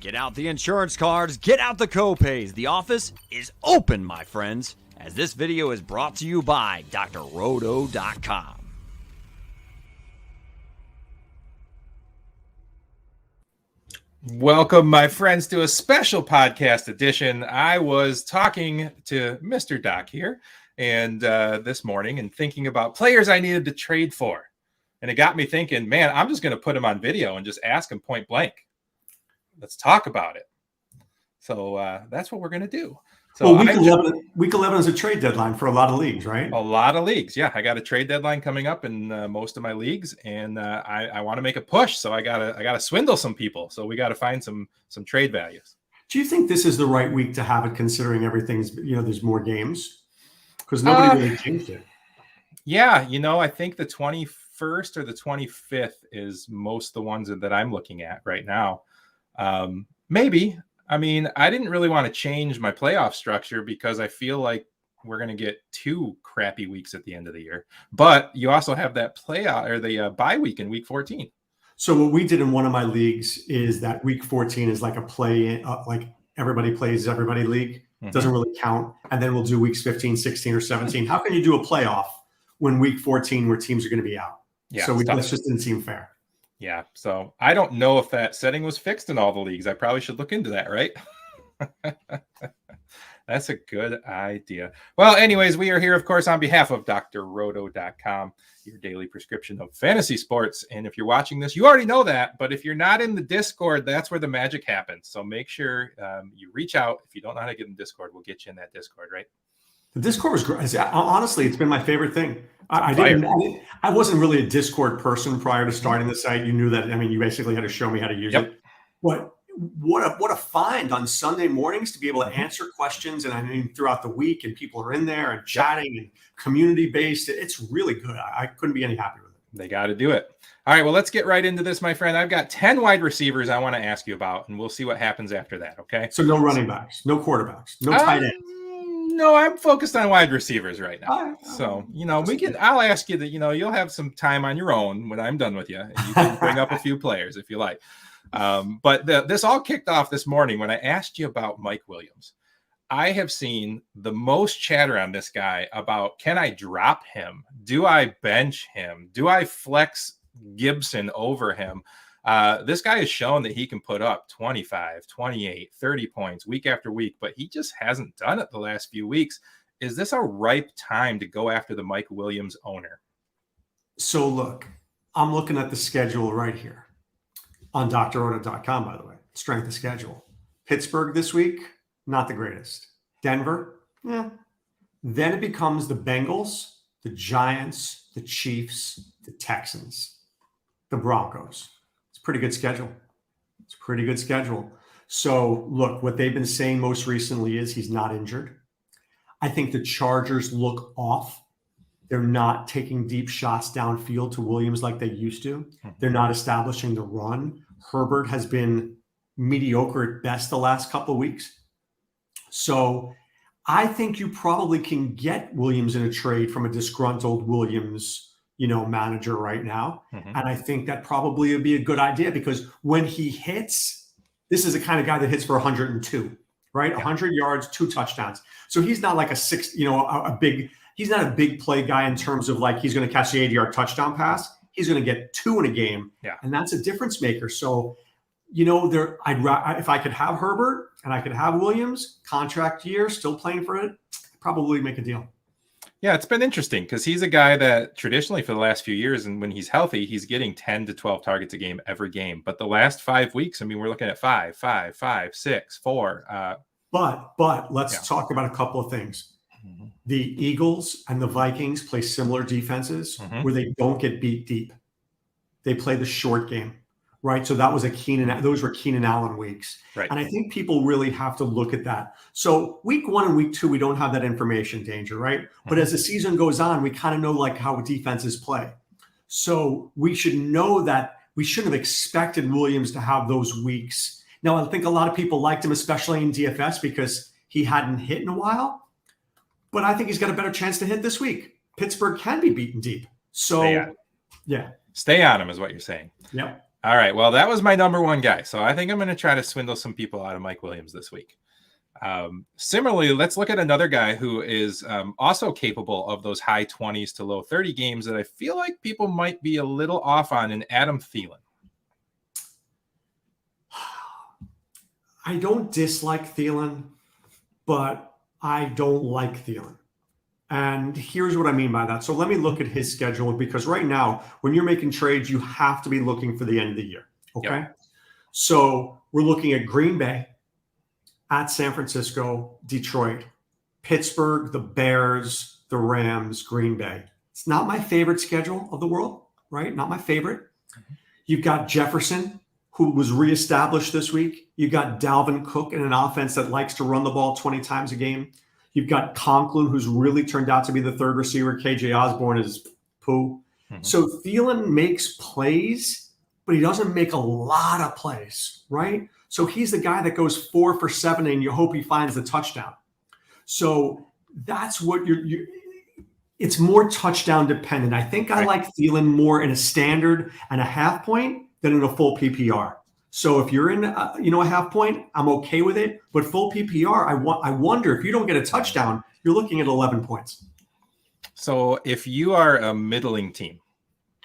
Get out the insurance cards, get out the co-pays. The office is open, my friends, as this video is brought to you by drroto.com. Welcome, my friends, to a special podcast edition. I was talking to Mr. Doc here and this morning and thinking about players I needed to trade for. And it got me thinking, man, I'm just going to put him on video and just ask him point blank. Let's talk about it. So that's what we're going to do. So week 11 is a trade deadline for a lot of leagues, right? A lot of leagues. Yeah, I got a trade deadline coming up in most of my leagues, and I want to make a push. So I gotta swindle some people. So we got to find some trade values. Do you think this is the right week to have it, considering everything's, there's more games? Because nobody really changed it. Yeah, I think the 21st or the 25th is most the ones that I'm looking at right now. Maybe. I mean, I didn't really want to change my playoff structure because I feel like we're going to get 2 crappy weeks at the end of the year. But you also have that playoff or the bye week in week 14. So what we did in one of my leagues is that week 14 is like a play, like everybody plays everybody league. Mm-hmm. Doesn't really count. And then we'll do weeks 15, 16, or 17. How can you do a playoff when week 14 where teams are going to be out? Yeah, so that just didn't seem fair. Yeah, so I don't know if that setting was fixed in all the leagues. I probably should look into that, right? That's a good idea. Well, anyways, we are here, of course, on behalf of drroto.com, your daily prescription of fantasy sports. And if you're watching this, you already know that. But if you're not in the Discord, that's where the magic happens. So make sure you reach out. If you don't know how to get in Discord, we'll get you in that Discord, right? The Discord was great. Honestly, it's been my favorate thing. I wasn't really a Discord person prior to starting the site. You knew that. I mean, you basically had to show me how to use it. But what a find on Sunday mornings to be able to answer questions. And I mean, throughout the week, and people are in there and chatting and community based. It's really good. I couldn't be any happier with it. They got to do it. All right, well, let's get right into this, my friend. I've got 10 wide receivers I want to ask you about, and we'll see what happens after that. Okay. So no running backs, no quarterbacks, no tight ends. No, I'm focused on wide receivers right now. So, I'll ask you that, you'll have some time on your own when I'm done with you. And you can bring up a few players if you like. But this all kicked off this morning when I asked you about Mike Williams. I have seen the most chatter on this guy about, can I drop him? Do I bench him? Do I flex Gibson over him? This guy has shown that he can put up 25, 28, 30 points week after week, but he just hasn't done it the last few weeks. Is this a ripe time to go after the Mike Williams owner? So look, I'm looking at the schedule right here on drroto.com, by the way. Strength of schedule. Pittsburgh this week, not the greatest. Denver, yeah. Then it becomes the Bengals, the Giants, the Chiefs, the Texans, the Broncos. Pretty good schedule. It's a pretty good schedule. So look, what they've been saying most recently is he's not injured. I think the Chargers look off. They're not taking deep shots downfield to Williams like they used to. They're not establishing the run. Herbert has been mediocre at best the last couple of weeks. So I think you probably can get Williams in a trade from a disgruntled Williams manager right now. Mm-hmm. And I think that probably would be a good idea because when he hits, this is the kind of guy that hits for 102, right? 100 yards, 2 touchdowns. So he's not like he's not a big play guy in terms of like, he's going to catch the 80-yard touchdown pass. He's going to get 2 in a game. Yeah. And that's a difference maker. So, if I could have Herbert and I could have Williams contract year, still playing for it, I'd probably make a deal. Yeah, it's been interesting because he's a guy that traditionally for the last few years, and when he's healthy, he's getting 10 to 12 targets a game every game. But the last 5 weeks, I mean, we're looking at 5, 6, 4. But let's talk about a couple of things. Mm-hmm. The Eagles and the Vikings play similar defenses where they don't get beat deep. They play the short game. Right. So that was those were Keenan Allen weeks. Right. And I think people really have to look at that. So week 1 and week 2, we don't have that information, Danger, right? Mm-hmm. But as the season goes on, we kind of know like how defenses play. So we should know that we shouldn't have expected Williams to have those weeks. Now, I think a lot of people liked him, especially in DFS, because he hadn't hit in a while. But I think he's got a better chance to hit this week. Pittsburgh can be beaten deep. So, Stay on him is what you're saying. Yeah. All right. Well, that was my number one guy. So I think I'm going to try to swindle some people out of Mike Williams this week. Similarly, let's look at another guy who is also capable of those high 20s to low 30 games that I feel like people might be a little off on, in Adam Thielen. I don't dislike Thielen, but I don't like Thielen. And here's what I mean by that. So let me look at his schedule, because right now, when you're making trades, you have to be looking for the end of the year. Okay. Yep. So we're looking at Green Bay, at San Francisco, Detroit, Pittsburgh, the Bears, the Rams, Green Bay. It's not my favorite schedule of the world, right? Not my favorite. Mm-hmm. You've got Jefferson, who was reestablished this week. You've got Dalvin Cook in an offense that likes to run the ball 20 times a game. You've got Conklin, who's really turned out to be the third receiver. KJ Osborne is poo. Mm-hmm. So Thielen makes plays, but he doesn't make a lot of plays, right? So he's the guy that goes 4 for 7, and you hope he finds the touchdown. So that's what it's more touchdown dependent. I think I like Thielen more in a standard and a half point than in a full PPR. So if you're in a half point, I'm okay with it. But full PPR, I wonder if you don't get a touchdown, you're looking at 11 points. So if you are a middling team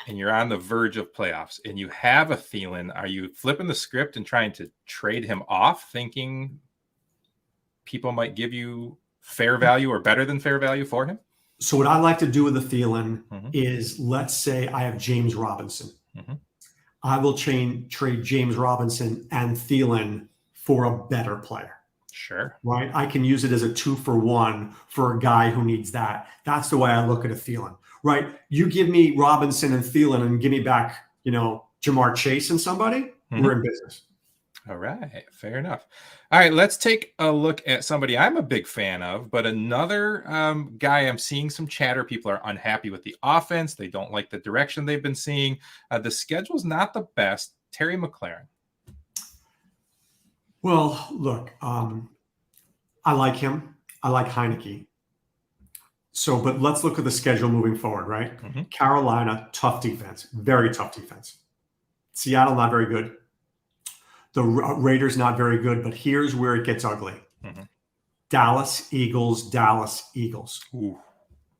and you're on the verge of playoffs and you have a Thielen, are you flipping the script and trying to trade him off, thinking people might give you fair value or better than fair value for him? So what I like to do with the Thielen is, let's say I have James Robinson. Mm-hmm. I will trade James Robinson and Thielen for a better player. Sure. Right? I can use it as a 2-for-1 for a guy who needs that. That's the way I look at a Thielen. Right? You give me Robinson and Thielen and give me back, Jamar Chase and somebody, we're in business. All right. Fair enough. All right. Let's take a look at somebody I'm a big fan of, but another guy I'm seeing some chatter. People are unhappy with the offense. They don't like the direction they've been seeing. The schedule's not the best. Terry McLaurin. Well, look, I like him. I like Heineke. So, but let's look at the schedule moving forward, right? Mm-hmm. Carolina, tough defense, very tough defense. Seattle, not very good. The Raiders, not very good, but here's where it gets ugly. Mm-hmm. Dallas Eagles. Ooh.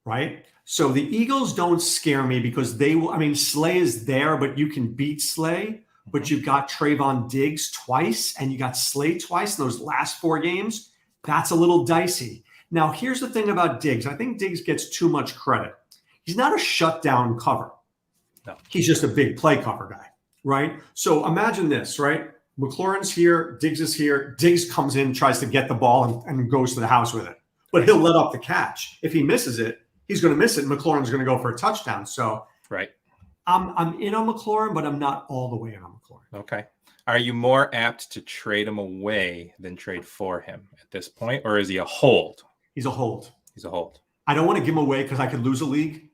Right? So the Eagles don't scare me because they will. I mean, Slay is there, but you can beat Slay. But you've got Trayvon Diggs twice, and you got Slay twice in those last 4 games. That's a little dicey. Now, here's the thing about Diggs. I think Diggs gets too much credit. He's not a shutdown cover. No. He's just a big play cover guy, right? So imagine this, right? McLaurin's here, Diggs is here. Diggs comes in, tries to get the ball, and goes to the house with it. But he'll let up the catch. If he misses it, he's going to miss it, and McLaurin's going to go for a touchdown. So right. I'm in on McLaurin, but I'm not all the way in on McLaurin. Okay. Are you more apt to trade him away than trade for him at this point, or is he a hold? He's a hold. He's a hold. I don't want to give him away because I could lose a league,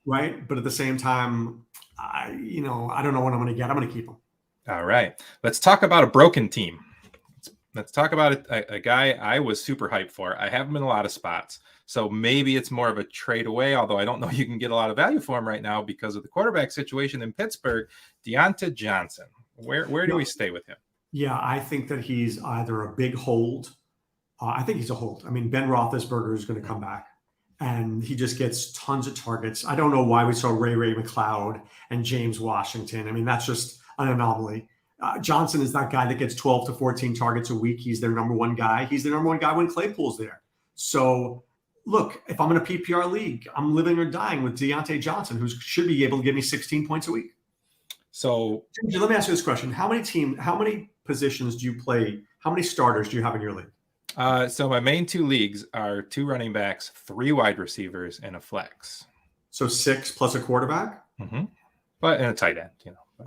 right? But at the same time, I don't know what I'm going to get. I'm going to keep him. All right. Let's talk about a broken team. Let's talk about a guy I was super hyped for. I have him in a lot of spots. So maybe it's more of a trade away, although I don't know you can get a lot of value for him right now because of the quarterback situation in Pittsburgh. Deontay Johnson. Where do we stay with him? Yeah, I think that he's either a big hold. I think he's a hold. I mean, Ben Roethlisberger is going to come back, and he just gets tons of targets. I don't know why we saw Ray McLeod and James Washington. I mean, that's just an anomaly. Johnson is that guy that gets 12 to 14 targets a week. He's their number one guy. He's their number one guy when Claypool's there. So, look, if I'm in a PPR league, I'm living or dying with Deontay Johnson, who should be able to give me 16 points a week. So let me ask you this question. How many positions do you play? How many starters do you have in your league? So my main 2 leagues are 2 running backs, 3 wide receivers, and a flex. So 6 plus a quarterback? But and a tight end,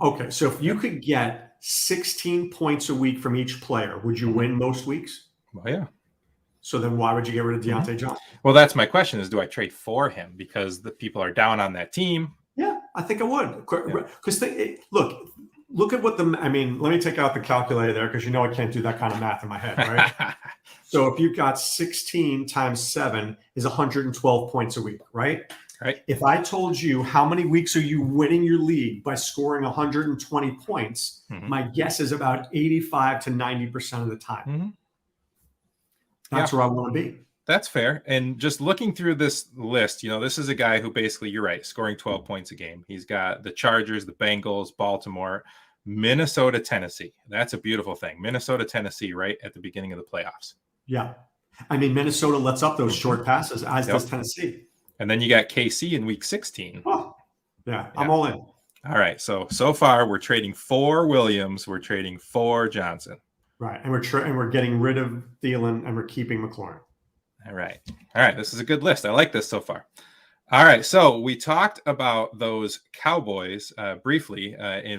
Okay, so if you could get 16 points a week from each player, would you win most weeks? Well, yeah. So then why would you get rid of Deontay Johnson? Well, that's my question is, do I trade for him because the people are down on that team? Yeah, I think I would. Because look at what let me take out the calculator there because I can't do that kind of math in my head, right? So if you've got 16 times 7 is 112 points a week, right? Right. If I told you how many weeks are you winning your league by scoring 120 points, my guess is about 85 to 90% of the time. That's where I want to be. That's fair. And just looking through this list, this is a guy who basically, you're right, scoring 12 points a game. He's got the Chargers, the Bengals, Baltimore, Minnesota, Tennessee. That's a beautiful thing. Minnesota, Tennessee, right at the beginning of the playoffs. Yeah. I mean, Minnesota lets up those short passes, as does Tennessee. And then you got KC in week 16. Oh, yeah, I'm all in. All right. So far, we're trading for Williams. We're trading for Johnson. Right. And we're getting rid of Thielen and we're keeping McLaurin. All right. This is a good list. I like this so far. All right. So we talked about those Cowboys briefly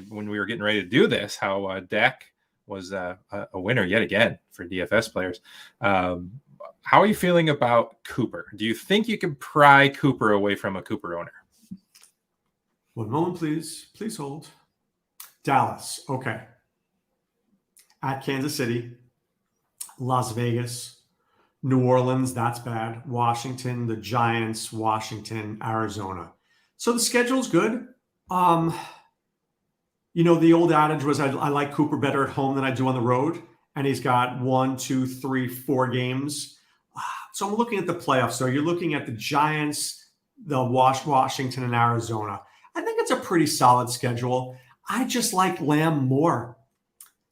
when we were getting ready to do this, how Dak was a winner yet again for DFS players. How are you feeling about Cooper? Do you think you can pry Cooper away from a Cooper owner? One moment, please. Please hold. Dallas. Okay. At Kansas City. Las Vegas. New Orleans, that's bad. Washington, the Giants, Washington, Arizona. So the schedule's good. The old adage was I like Cooper better at home than I do on the road. And he's got 1, 2, 3, 4 games. So I'm looking at the playoffs. So you're looking at the Giants, the Washington, and Arizona. I think it's a pretty solid schedule. I just like Lamb more.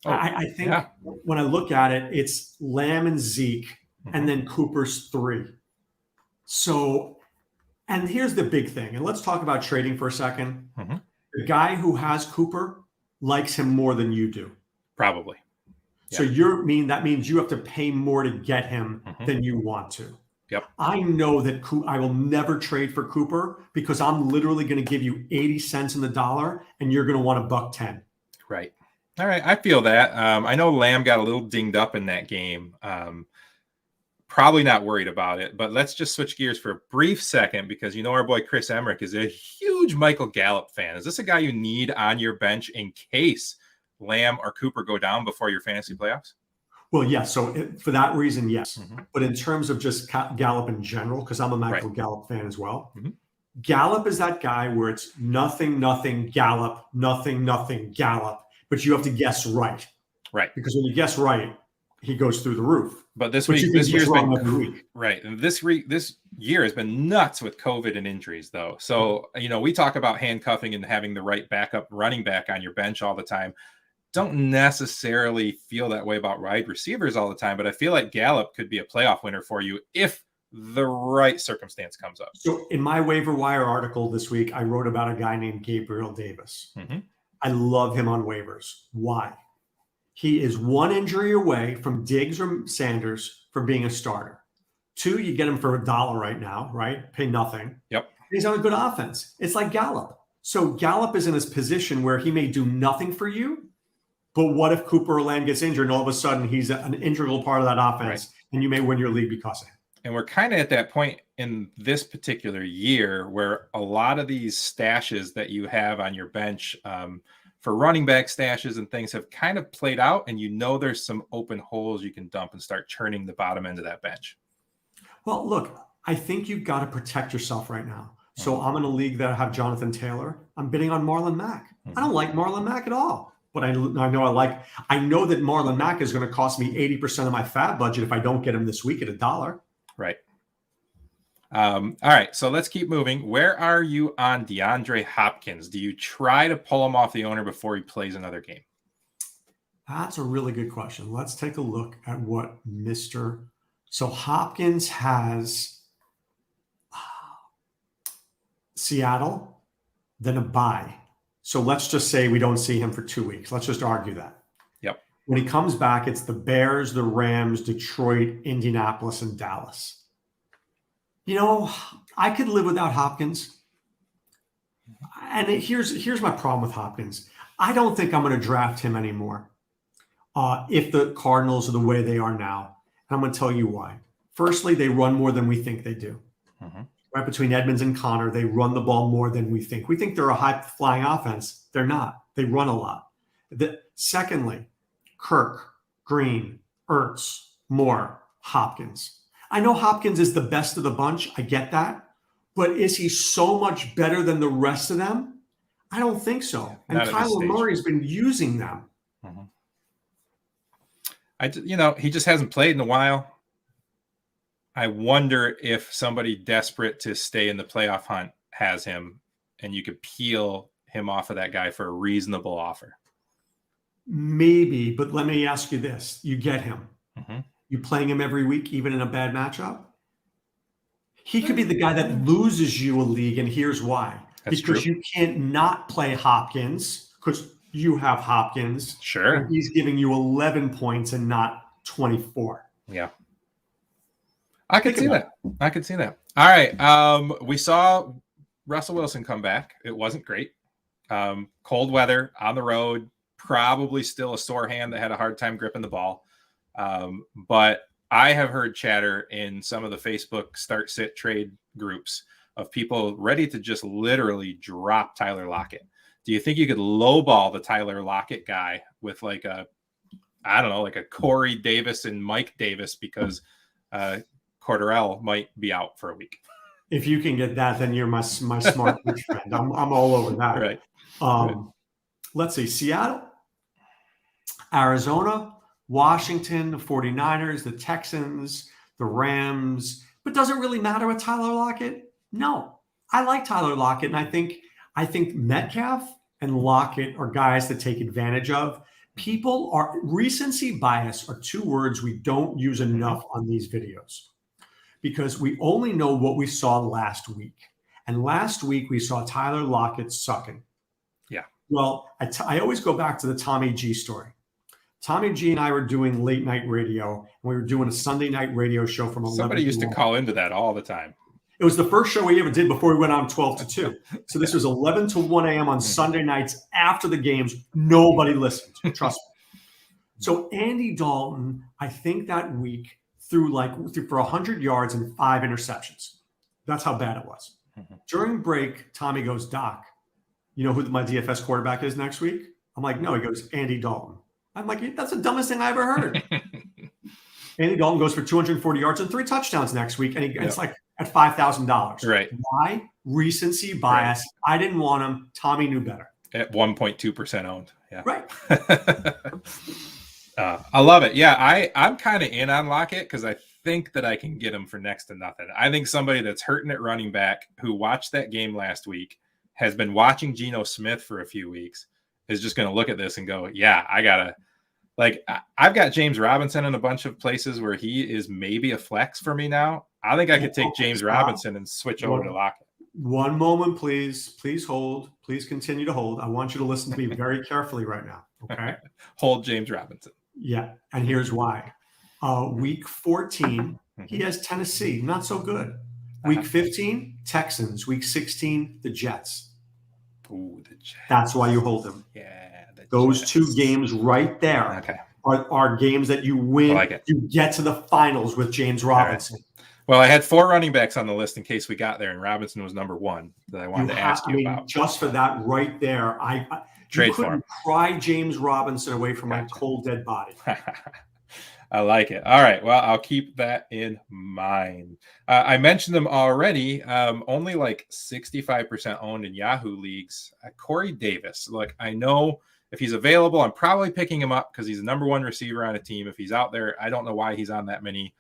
I think when I look at it, it's Lamb and Zeke. And then Cooper's 3. So, and here's the big thing. And let's talk about trading for a second. The guy who has Cooper likes him more than you do. Probably. Yeah. So that means you have to pay more to get him than you want to. Yep. I know that I will never trade for Cooper because I'm literally going to give you 80 cents in the dollar and you're going to want $1.10. Right. All right. I feel that. I know Lamb got a little dinged up in that game. Probably not worried about it, but let's just switch gears for a brief second because our boy Chris Emmerich is a huge Michael Gallup fan. Is this a guy you need on your bench in case Lamb or Cooper go down before your fantasy playoffs? Well, yeah. So for that reason, yes. But in terms of just Gallup in general, because I'm a Michael Gallup fan as well, Gallup is that guy where it's nothing, Gallup, nothing, Gallup, but you have to guess right. Right. Because when you guess right, he goes through the roof. But this year's been right. And this year has been nuts with COVID and injuries, though. So, we talk about handcuffing and having the right backup running back on your bench all the time. Don't necessarily feel that way about wide receivers all the time, but I feel like Gallup could be a playoff winner for you if the right circumstance comes up. So in my waiver wire article this week, I wrote about a guy named Gabriel Davis. I love him on waivers. Why? He is 1 injury away from Diggs or Sanders for being a starter. 2, you get him for $1 right now, right? Pay nothing. Yep. He's on a good offense. It's like Gallup. So Gallup is in his position where he may do nothing for you, but what if Cooper or Lamb gets injured and all of a sudden he's an integral part of that offense and you may win your league because of him? And we're kind of at that point in this particular year where a lot of these stashes that you have on your bench for running back stashes and things have kind of played out, and there's some open holes you can dump and start churning the bottom end of that bench. Well, look, I think you've got to protect yourself right now. So I'm in a league that I have Jonathan Taylor. I'm bidding on Marlon Mack. I don't like Marlon Mack at all, but I know that Marlon Mack is going to cost me 80% of my fab budget if I don't get him this week at $1. Right. All right, so let's keep moving. Where are you on DeAndre Hopkins? Do you try to pull him off the owner before he plays another game? That's a really good question. Let's take a look at what So Hopkins has Seattle, then a bye. So let's just say we don't see him for 2 weeks. Let's just argue that. Yep. When he comes back, it's the Bears, the Rams, Detroit, Indianapolis, and Dallas. I could live without Hopkins. And here's my problem with Hopkins. I don't think I'm going to draft him anymore if the Cardinals are the way they are now. And I'm going to tell you why. Firstly, they run more than we think they do. Right between Edmonds and Connor, they run the ball more than we think. We think they're a high-flying offense. They're not. They run a lot. Secondly, Kirk, Green, Ertz, Moore, Hopkins. I know Hopkins is the best of the bunch. I get that. But is he so much better than the rest of them? I don't think so. And Kyler Murray has been using them. He just hasn't played in a while. I wonder if somebody desperate to stay in the playoff hunt has him, and you could peel him off of that guy for a reasonable offer. Maybe, but let me ask you this. You get him. You playing him every week, even in a bad matchup? He could be the guy that loses you a league, and here's why. That's because true. You can't not play Hopkins because you have Hopkins. Sure. And he's giving you 11 points and not 24. Yeah. I could see that. All right. We saw Russell Wilson come back. It wasn't great. Cold weather on the road, probably still a sore hand that had a hard time gripping the ball. But I have heard chatter in some of the Facebook start sit trade groups of people ready to just literally drop Tyler Lockett. Do you think you could lowball the Tyler Lockett guy with like a Corey Davis and Mike Davis because Cordarrelle might be out for a week? If you can get that, then you're my smart rich friend. I'm all over that. Right. Let's see. Seattle, Arizona, Washington, the 49ers, the Texans, the Rams. But does it really matter with Tyler Lockett? No. I like Tyler Lockett, and I think Metcalf and Lockett are guys to take advantage of. People are recency bias are two words we don't use enough on these videos because we only know what we saw last week. And last week we saw Tyler Lockett sucking. Yeah. Well, I always go back to the Tommy G story. Tommy G and I were doing late night radio, and we were doing a Sunday night radio show from 11 Somebody used to call into that all the time. It was the first show we ever did before we went on 12 to 2. So this was 11 to 1 a.m. on Sunday nights after the games. Nobody listened. Trust me. So Andy Dalton, I think that week threw for 100 yards and 5 interceptions. That's how bad it was. During break, Tommy goes, Doc, you know who my DFS quarterback is next week? I'm like, no. He goes, Andy Dalton. I'm like, that's the dumbest thing I ever heard. Andy Dalton goes for 240 yards and 3 touchdowns next week, and it's like at $5,000. Right. Why? Recency bias. Right. I didn't want him. Tommy knew better. At 1.2% owned. Yeah. Right. I love it. Yeah, I'm kind of in on Lockett because I think that I can get him for next to nothing. I think somebody that's hurting at running back who watched that game last week, has been watching Geno Smith for a few weeks, is just going to look at this and go, yeah, I've got James Robinson in a bunch of places where he is maybe a flex for me now. I think I could take James Robinson and switch over to Lockett. One moment, please. Please hold. Please continue to hold. I want you to listen to me very carefully right now. Okay. Hold James Robinson. Yeah. And here's why. Week 14, he has Tennessee. Not so good. Week 15, Texans. Week 16, the Jets. Ooh, the Jets. That's why you hold them. Yeah. Those Jets. 2 games right there are games that you win. You get to the finals with James Robinson. Right. Well, I had 4 running backs on the list in case we got there, and Robinson was number 1 that I wanted to ask you about. Just for that right there, trade for him. Pry James Robinson away from my cold, dead body. I like it. All right. Well, I'll keep that in mind. I mentioned them already. Only like 65% owned in Yahoo leagues. Corey Davis. Look, I know if he's available, I'm probably picking him up because he's the number 1 receiver on a team. If he's out there, I don't know why he's on that many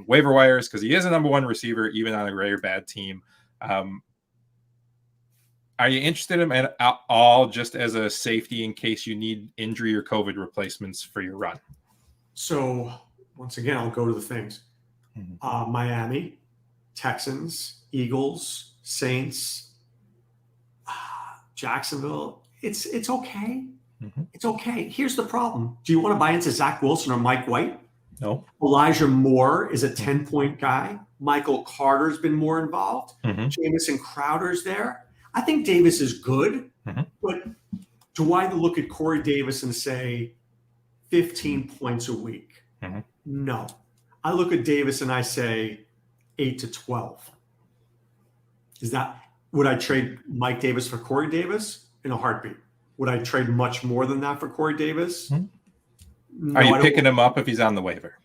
waiver wires because he is a number 1 receiver, even on a very bad team. Are you interested in him at all just as a safety in case you need injury or COVID replacements for your run? So once again, I'll go to the things. Miami, Texans, Eagles, Saints, Jacksonville. It's okay. It's okay. Here's the problem. Do you want to buy into Zach Wilson or Mike White? No. Elijah Moore is a 10-point guy. Michael Carter's been more involved. Jamison Crowder's there. I think Davis is good, but do I look at Corey Davis and say 15 points a week? No. I look at Davis and I say 8 to 12. Would I trade Mike Davis for Corey Davis? In a heartbeat. Would I trade much more than that for Corey Davis? No, are you picking him up if he's on the waiver?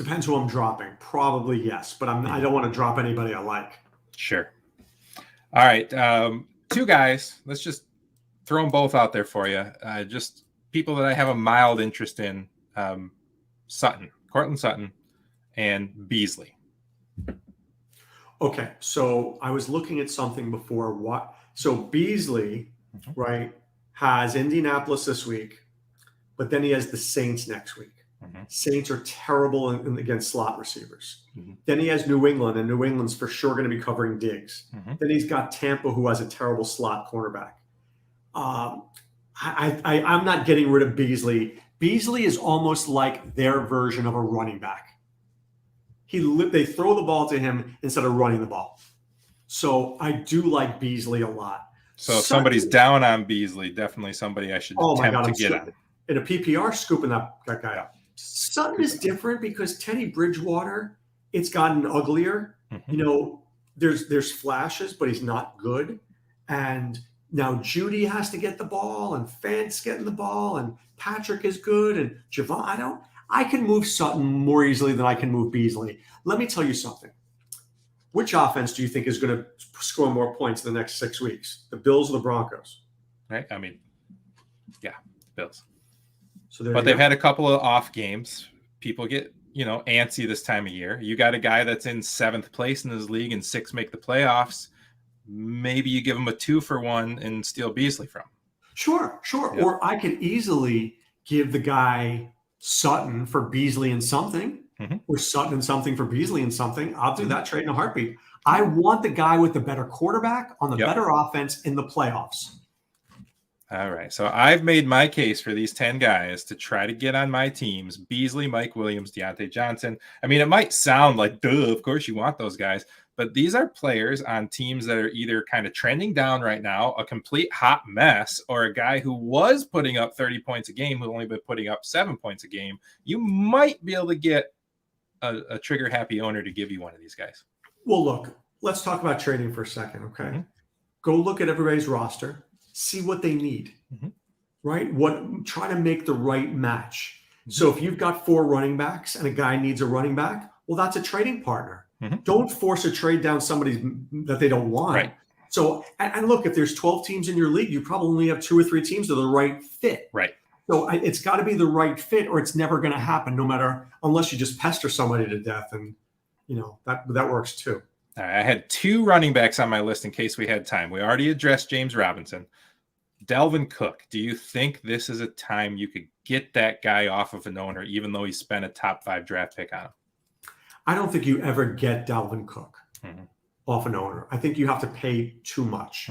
Depends who I'm dropping. Probably yes, but I don't want to drop anybody I like. Sure. All right. Two guys. Let's just throw them both out there for you. Just people that I have a mild interest in. Cortland Sutton, and Beasley. Okay, so I was looking at something before. So Beasley, right, has Indianapolis this week, but then he has the Saints next week. Saints are terrible against slot receivers. Then he has New England, and New England's for sure going to be covering Diggs. Then he's got Tampa, who has a terrible slot cornerback. I'm not getting rid of Beasley. Beasley is almost like their version of a running back. They throw the ball to him instead of running the ball. So I do like Beasley a lot. So if somebody's down on Beasley, definitely somebody I should attempt to get on. In a PPR, scooping that guy up. Sutton is different because Teddy Bridgewater, it's gotten uglier. You know, there's flashes, but he's not good. And now Judy has to get the ball, and Fant's getting the ball, and Patrick is good, and Javon. I can move Sutton more easily than I can move Beasley. Let me tell you something. Which offense do you think is going to score more points in the next 6 weeks? The Bills or the Broncos? Right. I mean, yeah, Bills. But they've had a couple of off games. People get, antsy this time of year. You got a guy that's in 7th place in his league and 6 make the playoffs. Maybe you give him a 2-for-1 and steal Beasley from him. Sure. Yep. Or I could easily give the guy Sutton for Beasley and something, or Sutton and something for Beasley and something. I'll do that trade in a heartbeat. I want the guy with the better quarterback on the better offense in the playoffs. All right. So I've made my case for these 10 guys to try to get on my teams: Beasley, Mike Williams, Deontay Johnson. I mean, it might sound like, duh, of course you want those guys. But these are players on teams that are either kind of trending down right now, a complete hot mess, or a guy who was putting up 30 points a game who only been putting up 7 points a game. You might be able to get a trigger-happy owner to give you one of these guys. Well, look, let's talk about trading for a second, okay? Go look at everybody's roster, see what they need, right? Try to make the right match. So if you've got 4 running backs and a guy needs a running back, well, that's a trading partner. Don't force a trade down somebody that they don't want. Right. So, and look, if there's 12 teams in your league, you probably only have 2 or 3 teams that are the right fit. Right. So it's got to be the right fit, or it's never going to happen, unless you just pester somebody to death. And, that works too. All right, I had 2 running backs on my list in case we had time. We already addressed James Robinson. Delvin Cook, do you think this is a time you could get that guy off of an owner, even though he spent a top 5 draft pick on him? I don't think you ever get Dalvin Cook off an owner. I think you have to pay too much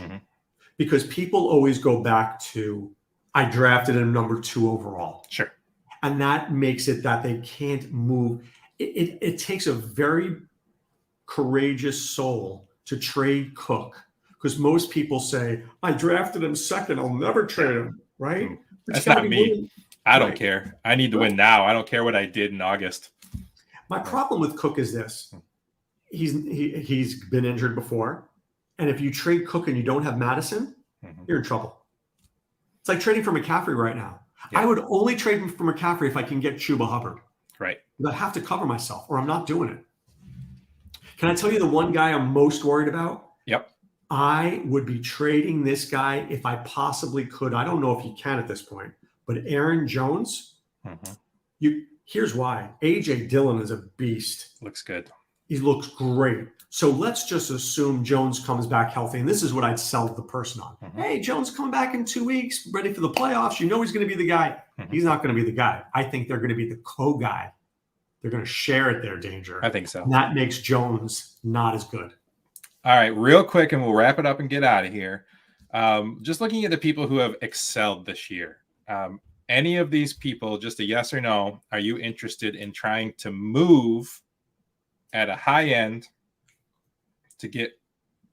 because people always go back to, I drafted him number 2 overall. Sure. And that makes it that they can't move. It takes a very courageous soul to trade Cook, because most people say, I drafted him 2nd. I'll never trade him. Right. That's not me. I don't care. I need to win now. I don't care what I did in August. My problem with Cook is this. He's been injured before. And if you trade Cook and you don't have Madison, you're in trouble. It's like trading for McCaffrey right now. Yeah. I would only trade for McCaffrey if I can get Chuba Hubbard. Right. I have to cover myself, or I'm not doing it. Can I tell you the one guy I'm most worried about? Yep. I would be trading this guy if I possibly could. I don't know if you can at this point, but Aaron Jones, here's why. A.J. Dillon is a beast. Looks good. He looks great. So let's just assume Jones comes back healthy. And this is what I'd sell the person on. Hey, Jones coming back in 2 weeks, ready for the playoffs. You know he's going to be the guy. He's not going to be the guy. I think they're going to be the co-guy. They're going to share it, their danger. I think so. And that makes Jones not as good. All right, real quick, and we'll wrap it up and get out of here. Just looking at the people who have excelled this year. Any of these people, just a yes or no, are you interested in trying to move at a high end to get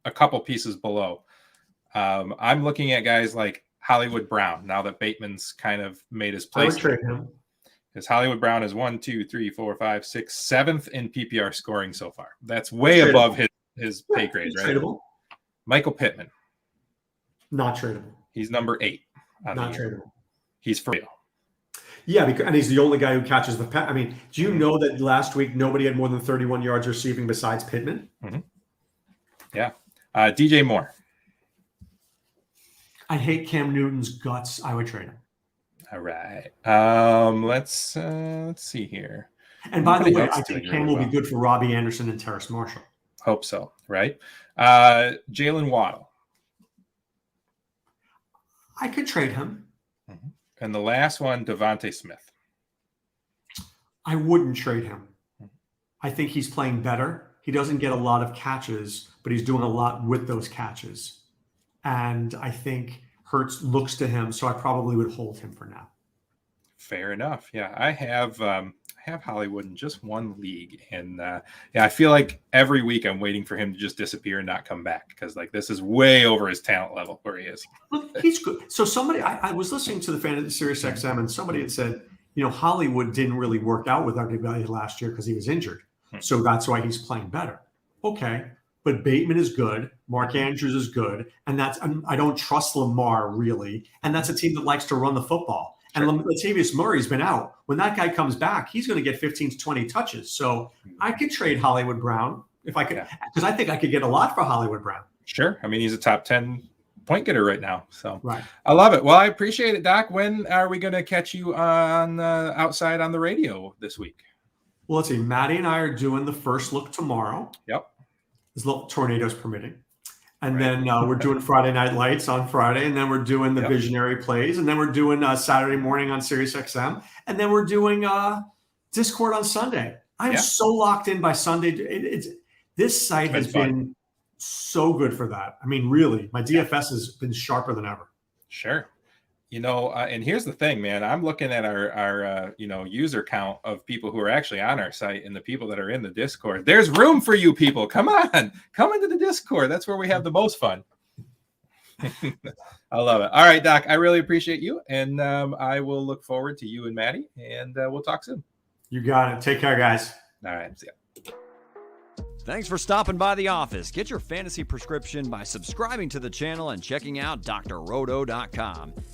a couple pieces below? I'm looking at guys like Hollywood Brown, now that Bateman's kind of made his place. I would trade him. Because Hollywood Brown is 1, 2, 3, 4, 5, 6, 7th in PPR scoring so far. That's way above his pay grade, right? Tradable. Michael Pittman. Not tradable. He's number 8. Not tradable. He's for real. Yeah, and he's the only guy who catches the pass. I mean, do you know that last week nobody had more than 31 yards receiving besides Pittman? Mm-hmm. Yeah. DJ Moore. I hate Cam Newton's guts. I would trade him. All right. Let's see here. And by the way, I think Cam will be good for Robbie Anderson and Terrace Marshall. Hope so, right? Jalen Waddle. I could trade him. Mm-hmm. And the last one, Devontae Smith. I wouldn't trade him. I think he's playing better. He doesn't get a lot of catches, but he's doing a lot with those catches. And I think Hurts looks to him, so I probably would hold him for now. Fair enough. Yeah, I have Hollywood in just one league, and I feel like every week I'm waiting for him to just disappear and not come back because like this is way over his talent level where he is. Look, he's good. So somebody, I was listening to the Fantasy Sirius XM, and somebody had said, Hollywood didn't really work out with everybody last year because he was injured, so that's why he's playing better. Okay, but Bateman is good, Mark Andrews is good, and I don't trust Lamar really, and that's a team that likes to run the football. And Latavius Murray's been out. When that guy comes back, he's going to get 15 to 20 touches. So I could trade Hollywood Brown if I could, because I think I could get a lot for Hollywood Brown. Sure. I mean, he's a top 10 point getter right now. So right. I love it. Well, I appreciate it, Doc. When are we going to catch you on outside on the radio this week? Well, let's see. Maddie and I are doing the first look tomorrow. Yep. As little tornadoes permitting. And then we're doing Friday Night Lights on Friday, and then we're doing the Visionary Plays, and then we're doing Saturday morning on Sirius XM, and then we're doing Discord on Sunday. I'm so locked in by Sunday. This site has been so good for that. I mean, really, my DFS has been sharper than ever. Sure. And here's the thing, man. I'm looking at our user count of people who are actually on our site and the people that are in the Discord. There's room for you people. Come on, come into the Discord. That's where we have the most fun. I love it. All right, Doc, I really appreciate you. And I will look forward to you and Maddie, and we'll talk soon. You got it. Take care, guys. All right. See ya. Thanks for stopping by the office. Get your fantasy prescription by subscribing to the channel and checking out drroto.com.